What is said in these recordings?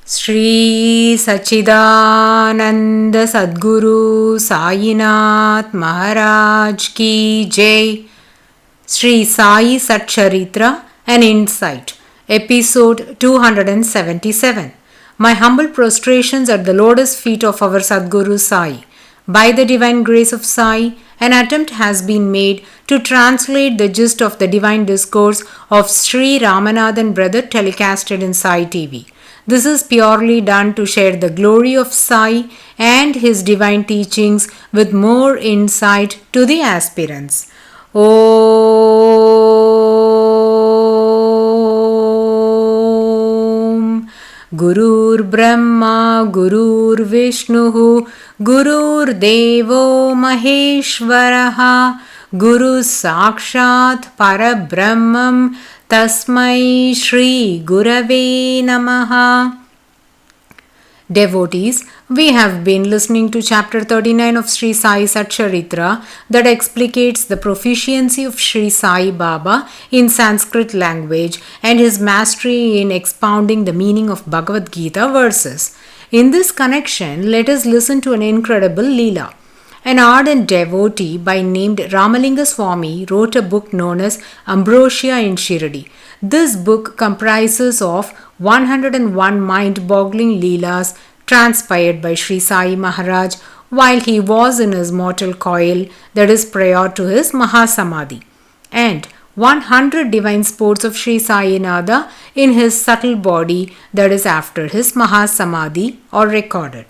Sri Sachidananda Sadguru Sainath Maharaj Ki Jai. Sri Sai SATCHARITRA, an insight. Episode 277. My humble prostrations at the lotus feet of our Sadguru Sai. By the divine grace of Sai, an attempt has been made to translate the gist of the divine discourse of Sri Ramanathan brother telecasted in Sai TV. This is purely done to share the glory of Sai and his divine teachings with more insight to the aspirants. Om Gurur Brahma Gurur Vishnu Gurur Devo Maheshwaraha Guru Sakshat Parabrahmam Tasmai Shri Gurave Namaha. Devotees, we have been listening to chapter 39 of Sri Sai SATCHARITRA that explicates the proficiency of Sri Sai Baba in Sanskrit language and his mastery in expounding the meaning of Bhagavad Gita verses. In this connection, let us listen to an incredible Leela. An ardent devotee by named Ramalinga Swami wrote a book known as Ambrosia in Shirdi. This book comprises of 101 mind-boggling Leelas transpired by Sri Sai Maharaj while he was in his mortal coil, that is prior to his Mahasamadhi, and 100 divine sports of Sri Sai Nada in his subtle body, that is after his Mahasamadhi, are recorded.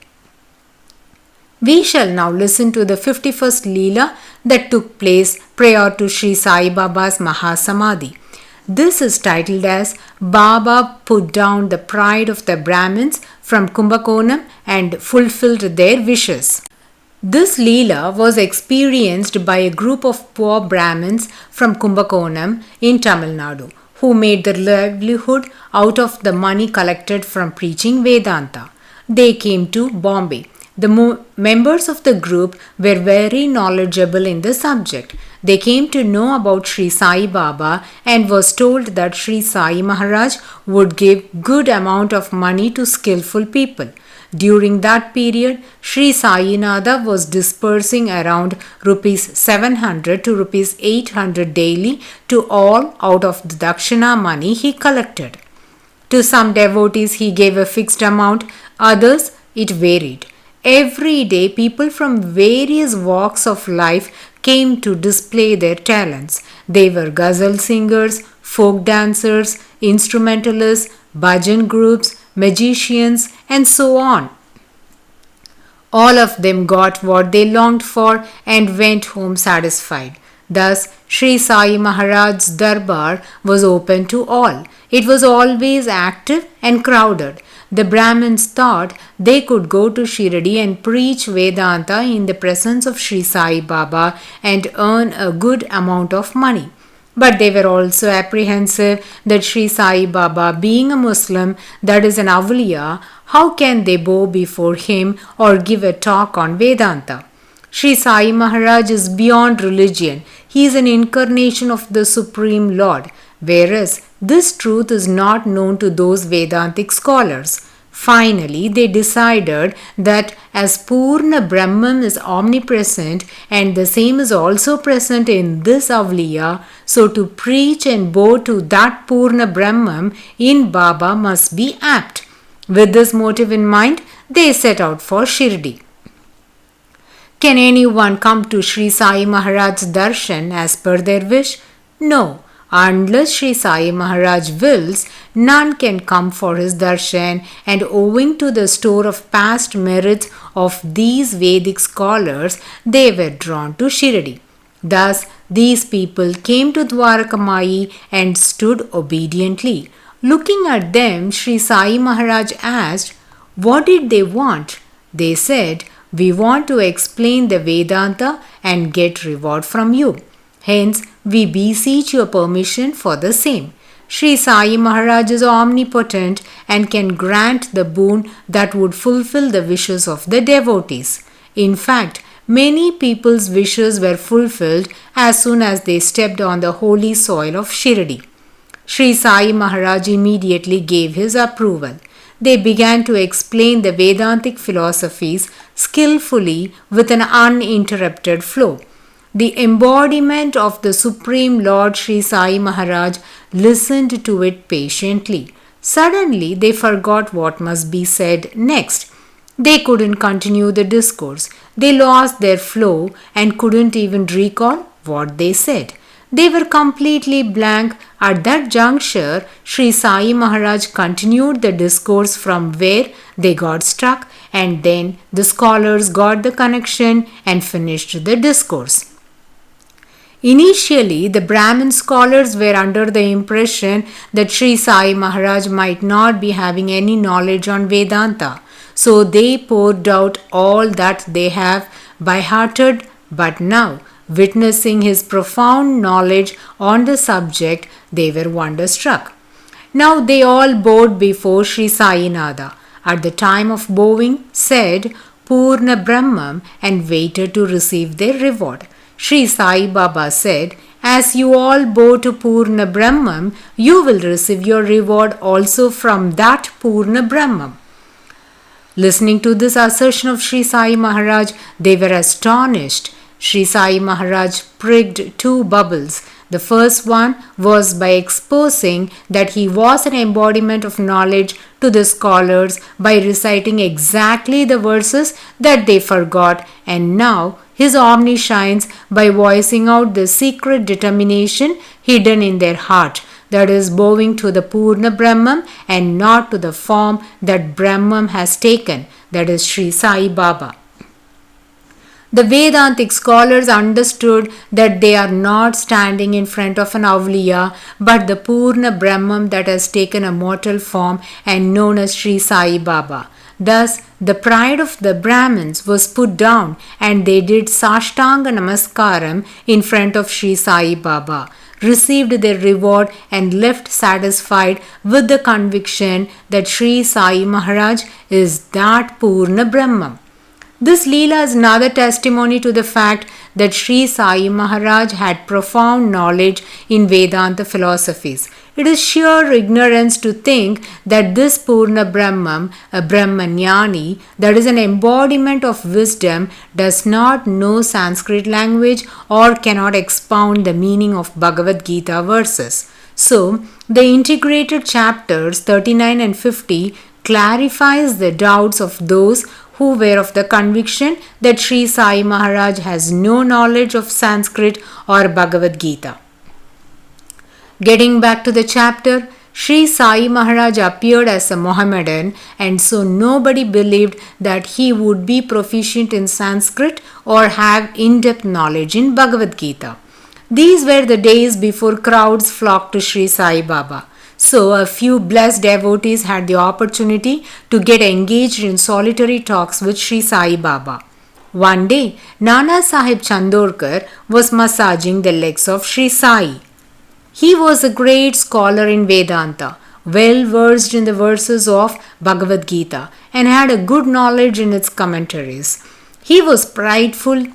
We shall now listen to the 51st Leela that took place prior to Sri Sai Baba's Mahasamadhi. This is titled as Baba put down the pride of the Brahmins from Kumbakonam and fulfilled their wishes. This Leela was experienced by a group of poor Brahmins from Kumbakonam in Tamil Nadu who made their livelihood out of the money collected from preaching Vedanta. They came to Bombay. The members of the group were very knowledgeable in the subject. They came to know about Sri Sai Baba and was told that Sri Sai Maharaj would give good amount of money to skillful people. During that period, Sri Sai Nada was dispersing around rupees 700 to rupees 800 daily to all out of the Dakshina money he collected. To some devotees he gave a fixed amount, others it varied. Every day, people from various walks of life came to display their talents. They were ghazal singers, folk dancers, instrumentalists, bhajan groups, magicians, and so on. All of them got what they longed for and went home satisfied. Thus, Sri Sai Maharaj's darbar was open to all. It was always active and crowded. The Brahmins thought they could go to Shirdi and preach Vedanta in the presence of Sri Sai Baba and earn a good amount of money. But they were also apprehensive that Sri Sai Baba, being a Muslim, that is an Avliya, how can they bow before him or give a talk on Vedanta? Sri Sai Maharaj is beyond religion. He is an incarnation of the Supreme Lord, whereas this truth is not known to those Vedantic scholars. Finally, they decided that as Purna Brahman is omnipresent and the same is also present in this Avliya, so to preach and bow to that Purna Brahman in Baba must be apt. With this motive in mind, they set out for Shirdi. Can anyone come to Sri Sai Maharaj's darshan as per their wish? No. Unless Sri Sai Maharaj wills, none can come for his darshan, and owing to the store of past merits of these Vedic scholars, they were drawn to Shirdi. Thus, these people came to Dwarkamai and stood obediently. Looking at them, Sri Sai Maharaj asked, what did they want? They said, we want to explain the Vedanta and get reward from you. Hence, we beseech your permission for the same. Sri Sai Maharaj is omnipotent and can grant the boon that would fulfill the wishes of the devotees. In fact, many people's wishes were fulfilled as soon as they stepped on the holy soil of Shirdi. Sri Sai Maharaj immediately gave his approval. they began to explain the Vedantic philosophies skillfully with an uninterrupted flow. The embodiment of the Supreme Lord Sri Sai Maharaj listened to it patiently. Suddenly, they forgot what must be said next. They couldn't continue the discourse. They lost their flow and couldn't even recall what they said. They were completely blank. At that juncture, Sri Sai Maharaj continued the discourse from where they got stuck, and then the scholars got the connection and finished the discourse. Initially, the Brahmin scholars were under the impression that Sri Sai Maharaj might not be having any knowledge on Vedanta. So they poured out all that they have by hearted, but now, witnessing his profound knowledge on the subject, they were wonderstruck. Now they all bowed before Sri Sai Nada. At the time of bowing, said Purna Brahmam and waited to receive their reward. Sri Sai Baba said, as you all bow to Purna Brahmam, you will receive your reward also from that Purna Brahmam. Listening to this assertion of Sri Sai Maharaj, they were astonished. Sri Sai Maharaj pricked two bubbles. The first one was by exposing that he was an embodiment of knowledge to the scholars by reciting exactly the verses that they forgot, and now his omniscience by voicing out the secret determination hidden in their heart, that is, bowing to the Purna Brahman and not to the form that Brahman has taken, that is Sri Sai Baba. The Vedantic scholars understood that they are not standing in front of an Avliya, but the Purna Brahman that has taken a mortal form and known as Sri Sai Baba. Thus, the pride of the Brahmins was put down and they did Sashtanga Namaskaram in front of Sri Sai Baba, received their reward and left satisfied with the conviction that Sri Sai Maharaj is that Purna Brahman. This Leela is another testimony to the fact that Sri Sai Maharaj had profound knowledge in Vedanta philosophies. It is sheer ignorance to think that this Purna Brahman, a Brahmanyani, that is an embodiment of wisdom, does not know Sanskrit language or cannot expound the meaning of Bhagavad Gita verses. So, the integrated chapters 39 and 50 clarifies the doubts of those who were of the conviction that Sri Sai Maharaj has no knowledge of Sanskrit or Bhagavad Gita. Getting back to the chapter, Sri Sai Maharaj appeared as a Mohammedan, and so nobody believed that he would be proficient in Sanskrit or have in-depth knowledge in Bhagavad Gita. These were the days before crowds flocked to Sri Sai Baba. So a few blessed devotees had the opportunity to get engaged in solitary talks with Sri Sai Baba. One day, Nana Sahib Chandorkar was massaging the legs of Sri Sai. He was a great scholar in Vedanta, well versed in the verses of Bhagavad Gita, and had a good knowledge in its commentaries. He was prideful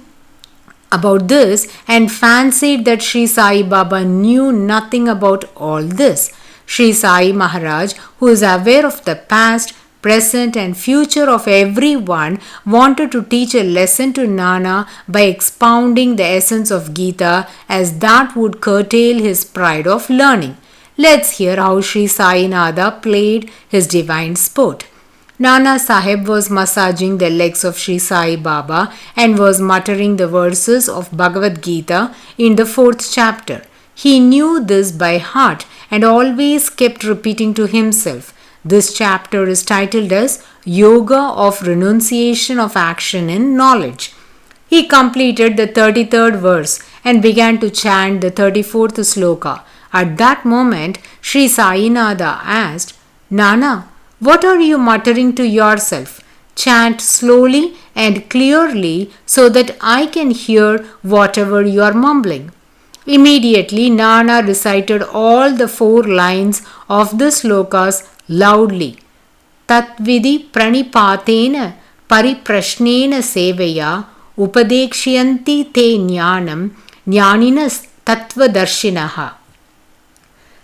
about this and fancied that Sri Sai Baba knew nothing about all this. Sri Sai Maharaj, who is aware of the past, present and future of everyone, wanted to teach a lesson to Nana by expounding the essence of Gita, as that would curtail his pride of learning. Let's hear how Sri Sai Nada played his divine sport. Nana Sahib was massaging the legs of Sri Sai Baba and was muttering the verses of Bhagavad Gita in the 4th chapter. He knew this by heart and always kept repeating to himself. This chapter is titled as Yoga of Renunciation of Action in Knowledge. He completed the 33rd verse and began to chant the 34th sloka. At that moment, Sri Sai Nada asked, Nana, what are you muttering to yourself? Chant slowly and clearly so that I can hear whatever you are mumbling. Immediately, Nana recited all the 4 lines of the slokas loudly. Tatvidi pranipatena pariprashnena sevaya upadekshayanti te jnanam jnaninas tatvadarshinaha.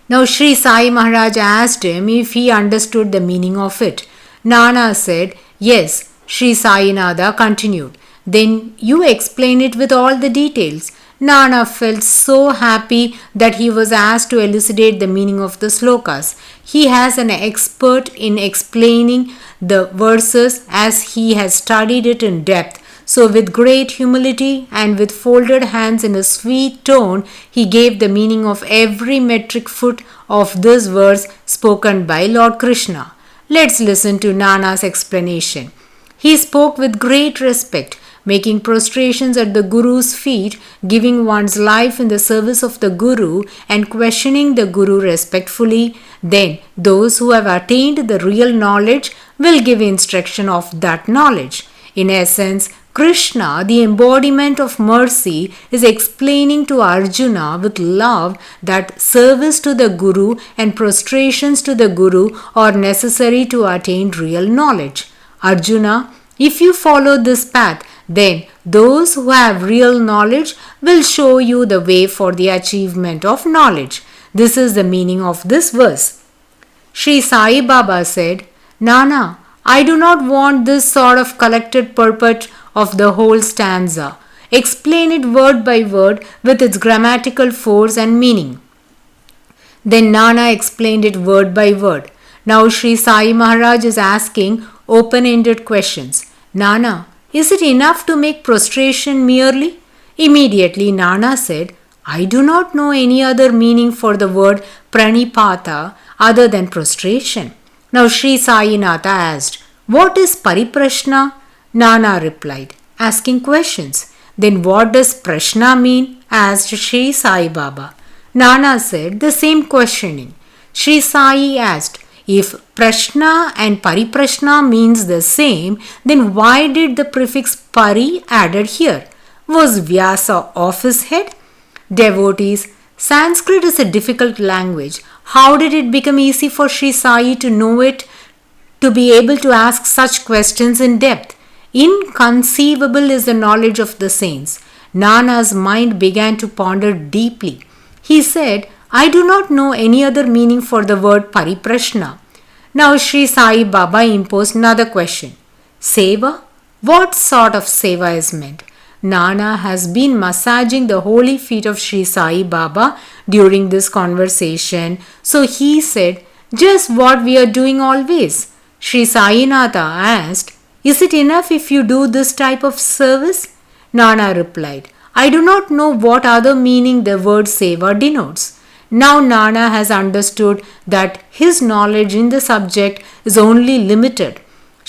Now Sri Sai Maharaj asked him if he understood the meaning of it. Nana said, "Yes." Sri Sai Nada continued, "Then you explain it with all the details." Nana felt so happy that he was asked to elucidate the meaning of the slokas. He has an expert in explaining the verses as he has studied it in depth. So, with great humility and with folded hands in a sweet tone, he gave the meaning of every metric foot of this verse spoken by Lord Krishna. Let's listen to Nana's explanation. He spoke with great respect, making prostrations at the Guru's feet, giving one's life in the service of the Guru, and questioning the Guru respectfully. Then, those who have attained the real knowledge will give instruction of that knowledge. In essence, Krishna, the embodiment of mercy, is explaining to Arjuna with love that service to the Guru and prostrations to the Guru are necessary to attain real knowledge. Arjuna, if you follow this path, then those who have real knowledge will show you the way for the achievement of knowledge. This is the meaning of this verse. Sri Sai Baba said, "Nana, I do not want this sort of collected purport of the whole stanza. Explain it word by word with its grammatical force and meaning." Then Nana explained it word by word. Now Sri Sai Maharaj is asking open-ended questions. "Nana, is it enough to make prostration merely?" Immediately Nana said, "I do not know any other meaning for the word pranipata other than prostration." Now Sri Sainatha asked, "What is pariprashna?" Nana replied, asking questions. "Then what does prashna mean?" asked Sri Sai Baba. Nana said the same questioning. Sri Sai asked, "If prashna and pariprashna means the same, then why did the prefix pari added here? Was Vyasa off his head?" Devotees, Sanskrit is a difficult language. How did it become easy for Sri Sai to know it, to be able to ask such questions in depth? Inconceivable is the knowledge of the saints. Nana's mind began to ponder deeply. He said, "I do not know any other meaning for the word pariprashna." Now Sri Sai Baba imposed another question. "Seva? What sort of seva is meant?" Nana has been massaging the holy feet of Sri Sai Baba during this conversation, so he said, "Just what we are doing always." Sri Sainatha asked, "Is it enough if you do this type of service?" Nana replied, "I do not know what other meaning the word seva denotes." Now Nana has understood that his knowledge in the subject is only limited.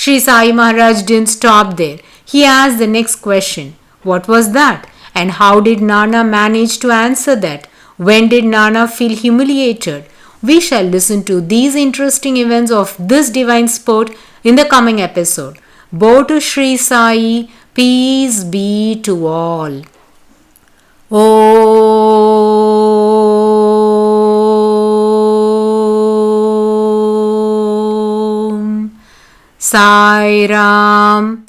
Sri Sai Maharaj didn't stop there. He asked the next question. What was that? And how did Nana manage to answer that? When did Nana feel humiliated? We shall listen to these interesting events of this divine sport in the coming episode. Bow to Sri Sai, peace be to all. Om Sai Ram.